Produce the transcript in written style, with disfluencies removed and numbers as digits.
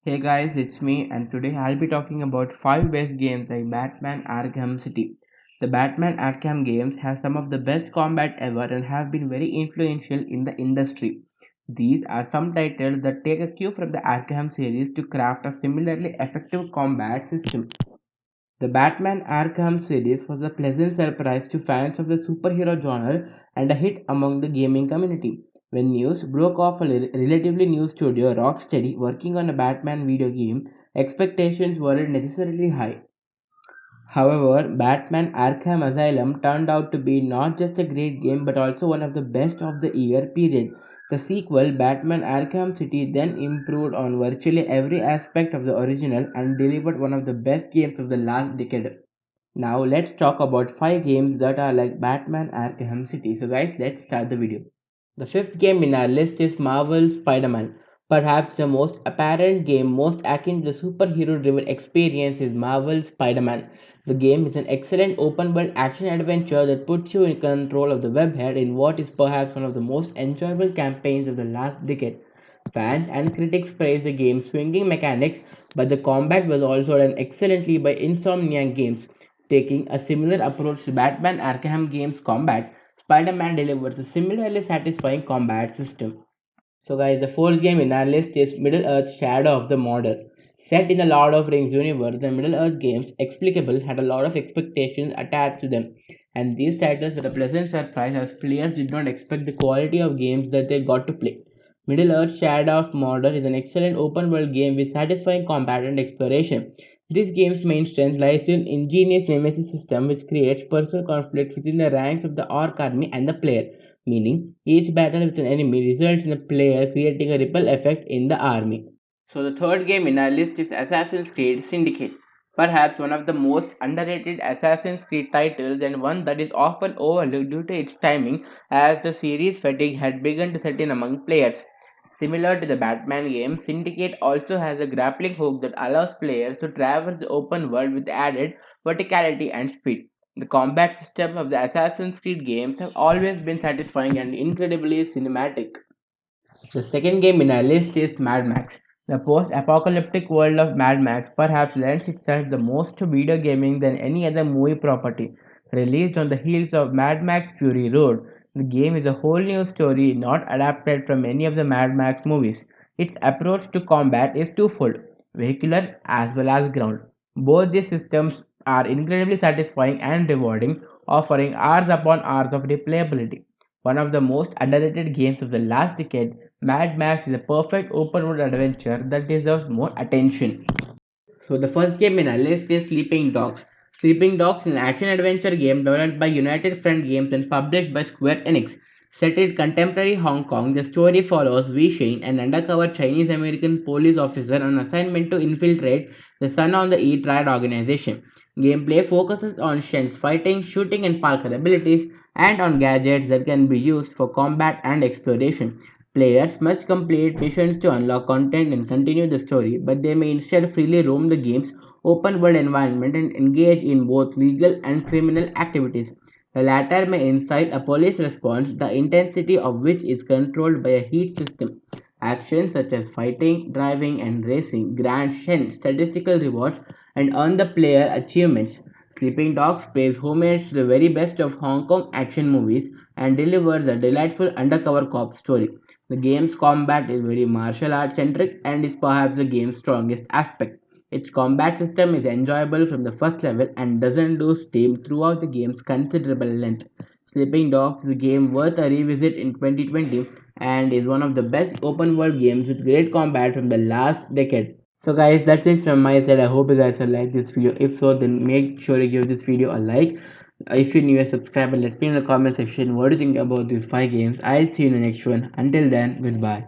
Hey guys, it's me, and today I'll be talking about 5 best games like Batman Arkham City. The Batman Arkham games have some of the best combat ever and have been very influential in the industry. These are some titles that take a cue from the Arkham series to craft a similarly effective combat system. The Batman Arkham series was a pleasant surprise to fans of the superhero genre and a hit among the gaming community. When news broke of a relatively new studio, Rocksteady, working on a Batman video game, expectations weren't necessarily high. However, Batman Arkham Asylum turned out to be not just a great game but also one of the best of the year period. The sequel, Batman Arkham City, then improved on virtually every aspect of the original and delivered one of the best games of the last decade. Now let's talk about 5 games that are like Batman Arkham City. So guys, let's start the video. The fifth game in our list is Marvel's Spider-Man. Perhaps the most apparent game most akin to the superhero-driven experience is Marvel's Spider-Man. The game is an excellent open-world action-adventure that puts you in control of the webhead in what is perhaps one of the most enjoyable campaigns of the last decade. Fans and critics praise the game's swinging mechanics, but the combat was also done excellently by Insomniac Games. Taking a similar approach to Batman Arkham Games combat, Spider-Man delivers a similarly satisfying combat system. So guys, the fourth game in our list is Middle-earth Shadow of the Mordor. Set in the Lord of Rings universe, the Middle-earth games, explicable, had a lot of expectations attached to them. And these titles were a pleasant surprise as players did not expect the quality of games that they got to play. Middle-earth Shadow of Mordor is an excellent open-world game with satisfying combat and exploration. This game's main strength lies in ingenious nemesis system which creates personal conflict within the ranks of the orc army and the player, meaning each battle with an enemy results in the player creating a ripple effect in the army. So the third game in our list is Assassin's Creed Syndicate, perhaps one of the most underrated Assassin's Creed titles and one that is often overlooked due to its timing as the series fatigue had begun to set in among players. Similar to the Batman game, Syndicate also has a grappling hook that allows players to traverse the open world with added verticality and speed. The combat system of the Assassin's Creed games have always been satisfying and incredibly cinematic. The second game in our list is Mad Max. The post-apocalyptic world of Mad Max perhaps lends itself the most to video gaming than any other movie property. Released on the heels of Mad Max Fury Road, the game is a whole new story not adapted from any of the Mad Max movies. Its approach to combat is twofold, vehicular as well as ground. Both these systems are incredibly satisfying and rewarding, offering hours upon hours of replayability. One of the most underrated games of the last decade, Mad Max is a perfect open world adventure that deserves more attention. So the first game in our list is Sleeping Dogs. Sleeping Dogs is an action-adventure game developed by United Front Games and published by Square Enix. Set in contemporary Hong Kong, the story follows Wei Shane, an undercover Chinese-American police officer on assignment to infiltrate the Sun on the E-Trade organization. Gameplay focuses on Shen's fighting, shooting and parkour abilities, and on gadgets that can be used for combat and exploration. Players must complete missions to unlock content and continue the story, but they may instead freely roam the game's open world environment and engage in both legal and criminal activities. The latter may incite a police response, the intensity of which is controlled by a heat system. Actions such as fighting, driving, and racing grant Shen statistical rewards and earn the player achievements. Sleeping Dogs pays homage to the very best of Hong Kong action movies and delivers a delightful undercover cop story. The game's combat is very martial arts centric and is perhaps the game's strongest aspect. Its combat system is enjoyable from the first level and doesn't lose steam throughout the game's considerable length. Sleeping Dogs is a game worth a revisit in 2020 and is one of the best open world games with great combat from the last decade. So guys, that's it from my side. I hope you guys have liked this video. If so, then make sure to give this video a like. If you're new, subscribe and let me know in the comment section what do you think about these 5 games. I'll see you in the next one. Until then, goodbye.